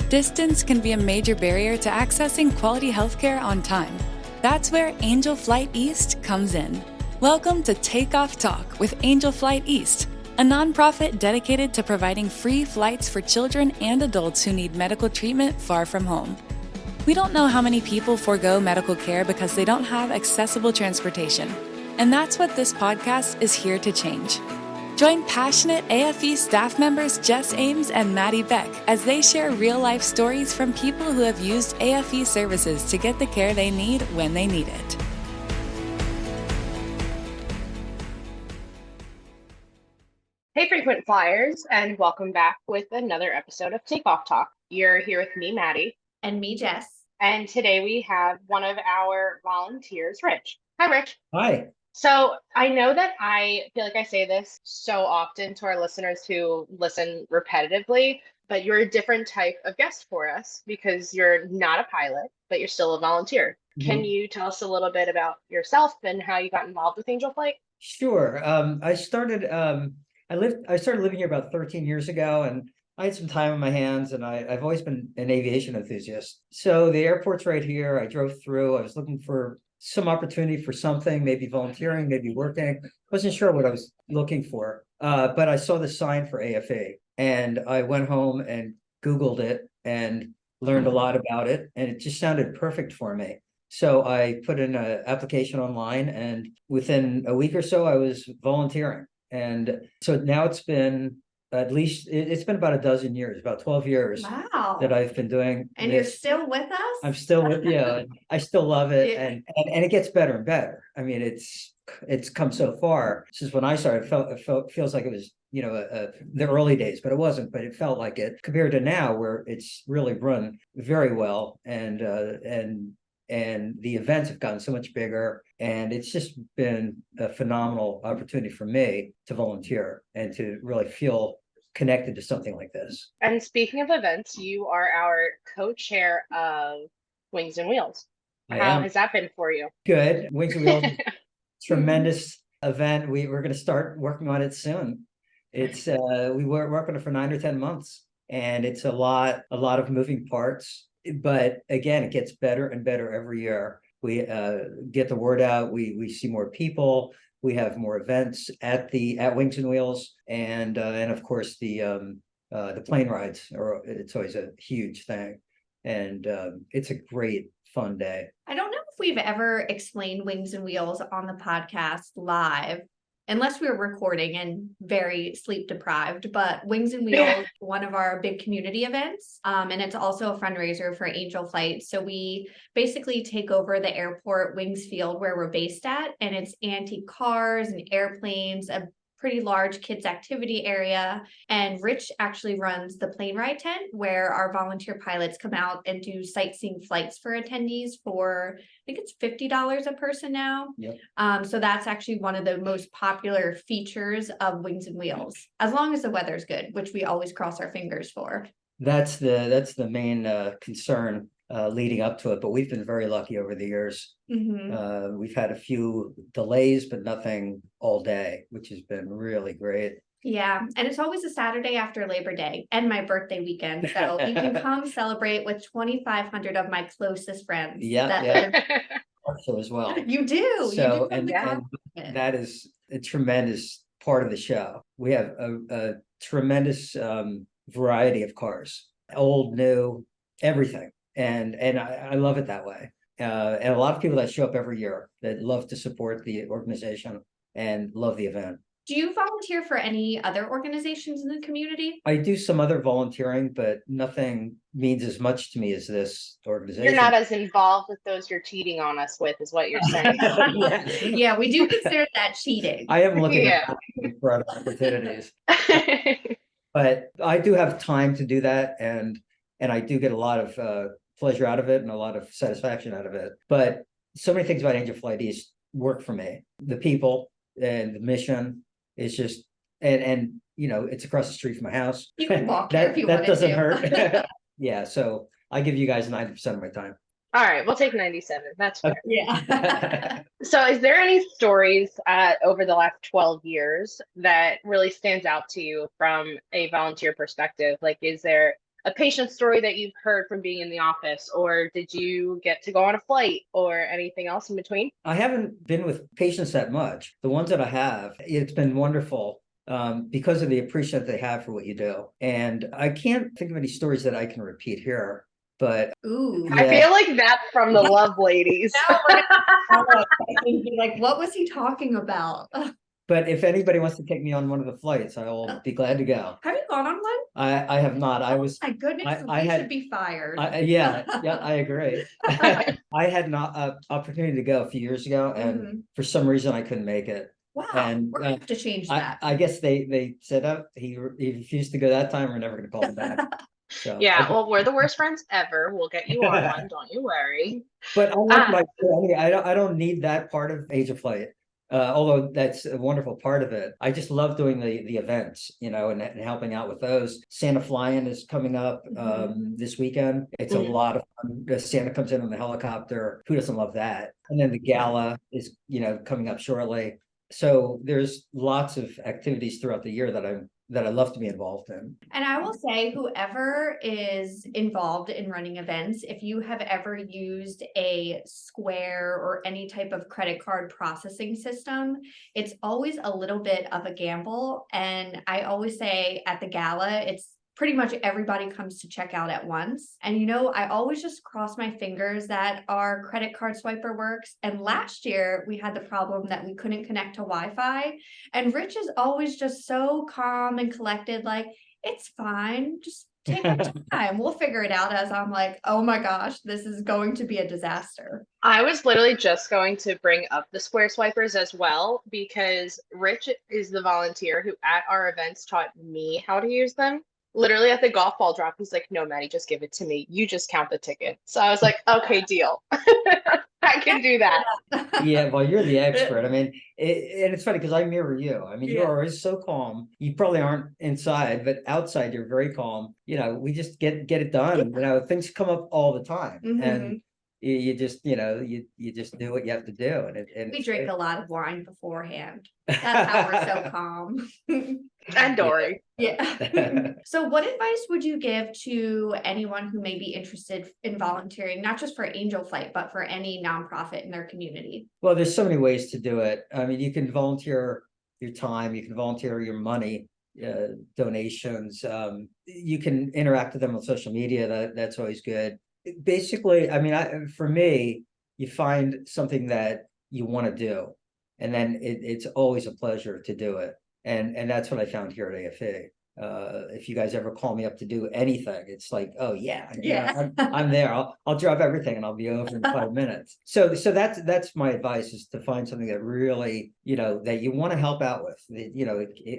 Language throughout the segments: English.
Distance can be a major barrier to accessing quality healthcare on time. That's where Angel Flight East comes in. Welcome to Takeoff Talk with Angel Flight East, a nonprofit dedicated to providing free flights for children and adults who need medical treatment far from home. We don't know how many people forego medical care because they don't have accessible transportation, and that's what this podcast is here to change. Join passionate AFE staff members Jess, Ames, and Maddy, Beck as they share real-life stories from people who have used AFE services to get the care they need when they need it. Hey, frequent flyers, and welcome back with another episode of Takeoff Talk. You're here with me, Maddy. And me, Jess. And today we have one of our volunteers, Rich. Hi, Rich. Hi. So I know that I feel like I say this so often to our listeners who listen repetitively, but you're a different type of guest for us because you're not a pilot, but you're still a volunteer. Mm-hmm. Can you tell us a little bit about yourself and how you got involved with Angel Flight? Sure. I started living here about 13 years ago, and I had some time on my hands, and I've always been an aviation enthusiast. So the airport's right here. I drove through. I was looking for some opportunity for something, maybe volunteering, maybe working. Wasn't sure what I was looking for, but I saw the sign for AFA, and I went home and Googled it and learned a lot about it, and it just sounded perfect for me. So I put in an application online, and within a week or so, I was volunteering. And so now it's been it's been about a dozen years, about 12 years. Wow. That I've been doing. And this. You're still with us? I'm still with you. I still love it. Yeah. And it gets better and better. I mean, it's come so far since when I started. It feels like it was, the early days, but it wasn't, but it felt like it compared to now where it's really run very well. And the events have gotten so much bigger, and it's just been a phenomenal opportunity for me to volunteer and to really feel connected to something like this. And speaking of events, you are our co-chair of Wings and Wheels. How has that been for you? Good. Wings and Wheels, tremendous event. We're going to start working on it soon. It's we were working on it for 9 or 10 months, and it's a lot of moving parts. But again, it gets better and better every year. We get the word out. We see more people. We have more events at Wings and Wheels, and of course the plane rides. It's always a huge thing, and it's a great fun day. I don't know if we've ever explained Wings and Wheels on the podcast live, unless we were recording and very sleep deprived, but Wings and Wheels, one of our big community events. And it's also a fundraiser for Angel Flight. So we basically take over the airport Wings Field where we're based at, and it's antique cars and airplanes, a pretty large kids activity area. And Rich actually runs the plane ride tent where our volunteer pilots come out and do sightseeing flights for attendees for, I think it's $50 a person now. Yep. So that's actually one of the most popular features of Wings and Wheels, as long as the weather's good, which we always cross our fingers for. That's the main concern leading up to it, but we've been very lucky over the years. Mm-hmm. We've had a few delays, but nothing all day, which has been really great. Yeah, and it's always a Saturday after Labor Day and my birthday weekend, so you can come celebrate with 2,500 of my closest friends. Yeah. So as well. You do. So you do and that is a tremendous part of the show. We have a tremendous variety of cars, old, new, everything. And I love it that way. And a lot of people that show up every year that love to support the organization and love the event. Do you volunteer for any other organizations in the community? I do some other volunteering, but nothing means as much to me as this organization. You're not as involved with those you're cheating on us with, is what you're saying. Yeah, we do consider that cheating. I am looking for other opportunities. But I do have time to do that, and I do get a lot of pleasure out of it and a lot of satisfaction out of it. But so many things about Angel Flight East work for me. The people and the mission is just, and it's across the street from my house. You can walk there if you want to. That doesn't hurt. Yeah, so I give you guys 90% of my time. All right, we'll take 97. That's fair. Yeah. So is there any stories over the last 12 years that really stands out to you from a volunteer perspective? Like, is there a patient story that you've heard from being in the office, or did you get to go on a flight or anything else in between? I haven't been with patients that much. The ones that I have, it's been wonderful. Because of the appreciation that they have for what you do. And I can't think of any stories that I can repeat here, but Ooh. I feel like that's from the Love Ladies. Now we're gonna be like, what was he talking about? but if anybody wants to take me on one of the flights, I will be glad to go. Have you gone on one? I have not. I was, My goodness, I we had- should be fired. yeah, I agree. I had an opportunity to go a few years ago, and for some reason I couldn't make it. Wow, And we're gonna have to change that. I guess they said, oh, he refused to go that time. We're never going to call him back. So Yeah, well, we're the worst friends ever. We'll get you on one, don't you worry. But I don't need that part of Age of Flight. Although that's a wonderful part of it. I just love doing the events, and helping out with those. Santa Flying is coming up this weekend. It's a lot of fun. Santa comes in on the helicopter. Who doesn't love that? And then the gala is, coming up shortly. So there's lots of activities throughout the year that I love to be involved in. And I will say, whoever is involved in running events, if you have ever used a Square or any type of credit card processing system, it's always a little bit of a gamble. And I always say at the gala, it's pretty much everybody comes to check out at once. And I always just cross my fingers that our credit card swiper works. And last year we had the problem that we couldn't connect to Wi-Fi. And Rich is always just so calm and collected, like, it's fine. Just take your time. We'll figure it out. As I'm like, oh my gosh, this is going to be a disaster. I was literally just going to bring up the Square Swipers as well, because Rich is the volunteer who at our events taught me how to use them. Literally at the golf ball drop, he's like, no, Maddy, just give it to me. You just count the ticket. So I was like, okay, deal. I can do that. Yeah, well, you're the expert. I mean, and it's funny because I mirror you. I mean, you're always so calm. You probably aren't inside, but outside you're very calm. We just get it done. Things come up all the time, and you just you just do what you have to do. And we drink a lot of wine beforehand. That's how we're so calm. And Dory. Yeah. So what advice would you give to anyone who may be interested in volunteering, not just for Angel Flight, but for any nonprofit in their community? Well, there's so many ways to do it. I mean, you can volunteer your time, you can volunteer your money, donations. You can interact with them on social media. That's always good. Basically, I mean, for me, you find something that you want to do, and then it's always a pleasure to do it. And that's what I found here at AFA. If you guys ever call me up to do anything, it's like, oh yeah, I'm there. I'll drop everything and I'll be over in 5 minutes. So that's my advice, is to find something that really, that you want to help out with.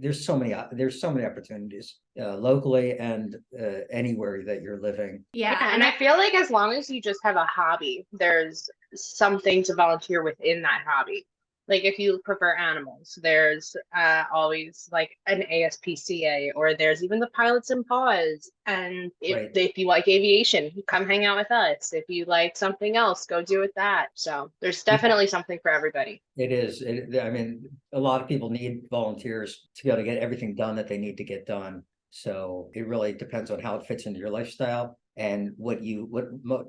There's so many opportunities locally and anywhere that you're living. Yeah, and I feel like as long as you just have a hobby, there's something to volunteer within that hobby. Like if you prefer animals, there's always like an ASPCA, or there's even the Pilots and Paws. And if you like aviation, come hang out with us. If you like something else, go do it that. So there's definitely something for everybody. It is. I mean, a lot of people need volunteers to be able to get everything done that they need to get done. So it really depends on how it fits into your lifestyle and what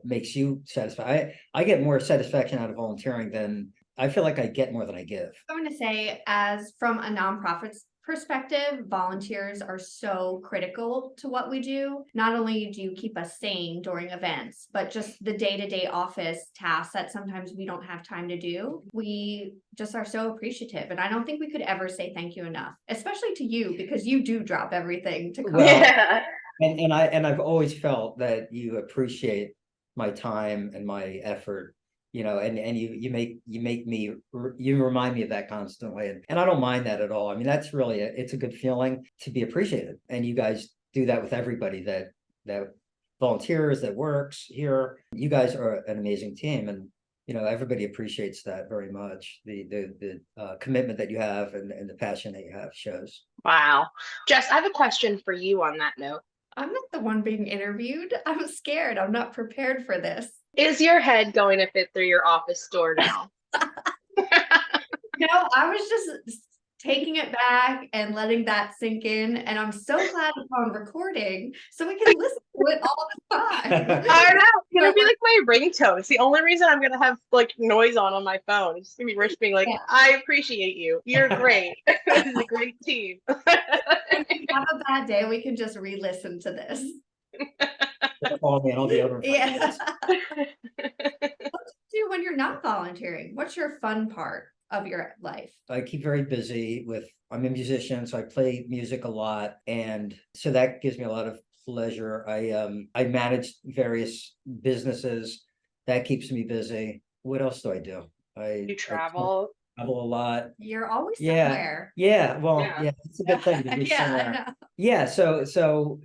makes you satisfied. I get more satisfaction out of volunteering than I feel like I get more than I give. I'm going to say, as from a nonprofit's perspective, volunteers are so critical to what we do. Not only do you keep us sane during events, but just the day-to-day office tasks that sometimes we don't have time to do. We just are so appreciative. And I don't think we could ever say thank you enough, especially to you, because you do drop everything to come. Yeah. And I've always felt that you appreciate my time and my effort. And you remind me of that constantly, and I don't mind that at all. I mean, that's really it's a good feeling to be appreciated, and you guys do that with everybody that volunteers, that works here. You guys are an amazing team, and everybody appreciates that very much. The commitment that you have and the passion that you have shows. Wow, Jess, I have a question for you on that note. I'm not the one being interviewed. I'm scared. I'm not prepared for this. Is your head going to fit through your office door now? I was just taking it back and letting that sink in. And I'm so glad it's on recording so we can listen to it all the time. I know. It's gonna be like my ringtone. It's the only reason I'm gonna have like noise on my phone. It's gonna be Rich being like, I appreciate you. You're great. This is a great team. If we have a bad day, we can just re-listen to this. Call me and I'll be over. Yeah. What do you do when you're not volunteering? What's your fun part of your life? I keep very busy I'm a musician, so I play music a lot. And so that gives me a lot of pleasure. I manage various businesses. That keeps me busy. What else do I do? You travel. I travel a lot. You're always somewhere. Yeah. Well, yeah, it's a good thing to be Yeah, somewhere. I know. Yeah. So,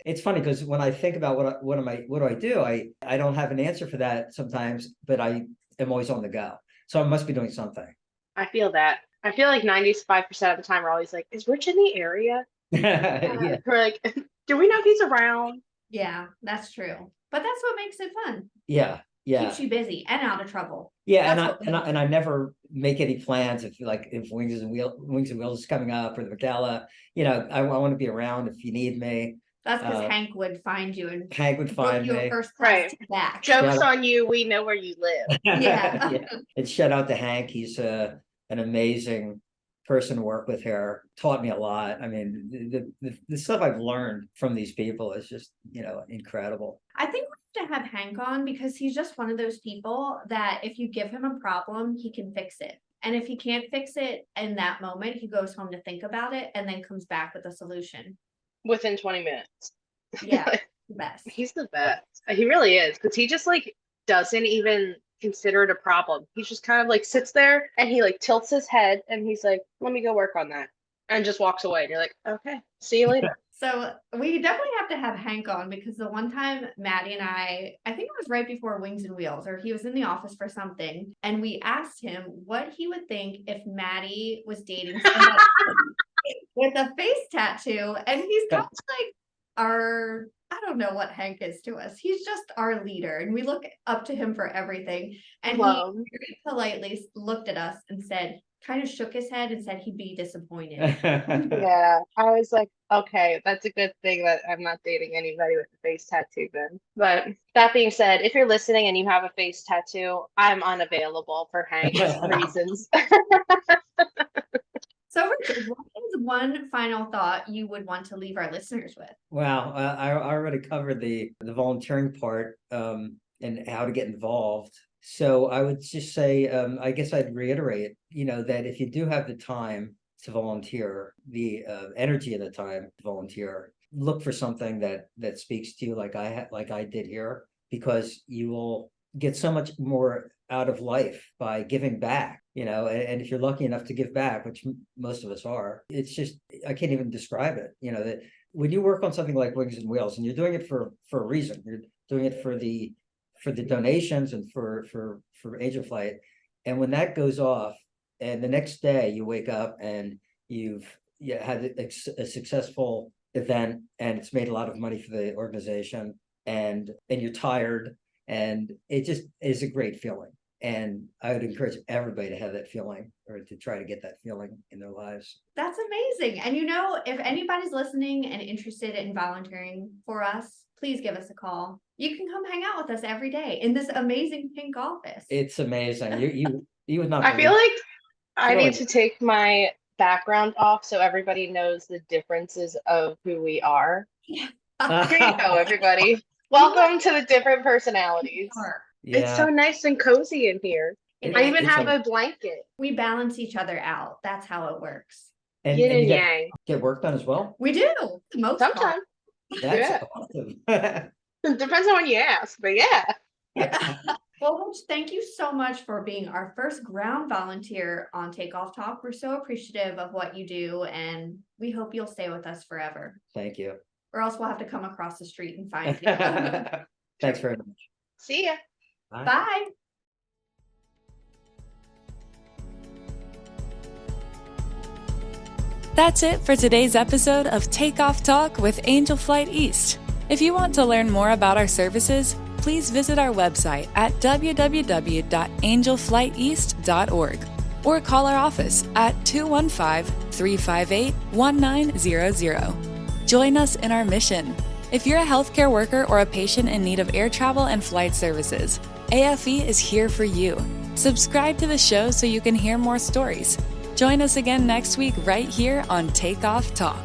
it's funny because when I think about what do I do? I don't have an answer for that sometimes, but I am always on the go. So I must be doing something. I feel that. I feel like 95% of the time we're always like, is Rich in the area? Yeah. We're like, do we know if he's around? Yeah, that's true. But that's what makes it fun. Yeah. Keeps you busy and out of trouble. Yeah, That's and I never make any plans if Wings and Wheels is coming up or the gala. I want to be around if you need me. That's because Hank would find you and Hank would find book you me. a first class Right. ticket back. Joke's on you. We know where you live. Yeah. Yeah. And shout out to Hank. He's an amazing person to work with here. Taught me a lot. I mean, the stuff I've learned from these people is just, incredible. I think we have to have Hank on because he's just one of those people that if you give him a problem, he can fix it. And if he can't fix it in that moment, he goes home to think about it and then comes back with a solution. Within 20 minutes. Yeah, the best. He's the best. He really is. Because he just like doesn't even consider it a problem. He just kind of like sits there and he like tilts his head and he's like, let me go work on that. And just walks away. And you're like, okay, see you later. So we definitely have to have Hank on because the one time Maddy and I think it was right before Wings and Wheels, or he was in the office for something, and we asked him what he would think if Maddy was dating somebody with a face tattoo, and he's kind of like I don't know what Hank is to us. He's just our leader, and we look up to him for everything. And he very politely looked at us and said, kind of shook his head and said he'd be disappointed. Yeah, I was like, okay, that's a good thing that I'm not dating anybody with a face tattoo then. But that being said, if you're listening and you have a face tattoo, I'm unavailable for Hank's reasons. So, Richard, what is one final thought you would want to leave our listeners with? Wow, I already covered the volunteering part and how to get involved. So I would just say, I guess I'd reiterate, that if you do have the time to volunteer, the energy of the time to volunteer, look for something that speaks to you, like I did here, because you will get so much more out of life by giving back. And if you're lucky enough to give back, which most of us are, it's just, I can't even describe it. That when you work on something like Wings and Wheels, and you're doing it for a reason, you're doing it for the donations and for Angel Flight. And when that goes off and the next day you wake up and you've had a successful event and it's made a lot of money for the organization and you're tired, and it just is a great feeling. And I would encourage everybody to have that feeling, or to try to get that feeling in their lives. That's amazing. And if anybody's listening and interested in volunteering for us, please give us a call. You can come hang out with us every day in this amazing pink office. It's amazing. You would not. I feel like I need to take my background off so everybody knows the differences of who we are. Yeah. Here you go, everybody. Welcome to the different personalities. Yeah. It's so nice and cozy in here. I even have a blanket. We balance each other out. That's how it works. And Yin and you yang. get work done as well? We do. Most part. Sometimes. That's awesome. It depends on when you ask, but yeah. Well, Rich, thank you so much for being our first ground volunteer on Takeoff Talk. We're so appreciative of what you do, and we hope you'll stay with us forever. Thank you. Or else we'll have to come across the street and find you. Thanks very much. See ya. Bye. Bye. That's it for today's episode of Takeoff Talk with Angel Flight East. If you want to learn more about our services, please visit our website at www.angelflighteast.org or call our office at 215 888-358-1900. Join us in our mission. If you're a healthcare worker or a patient in need of air travel and flight services, AFE is here for you. Subscribe to the show so you can hear more stories. Join us again next week right here on Take Off Talk.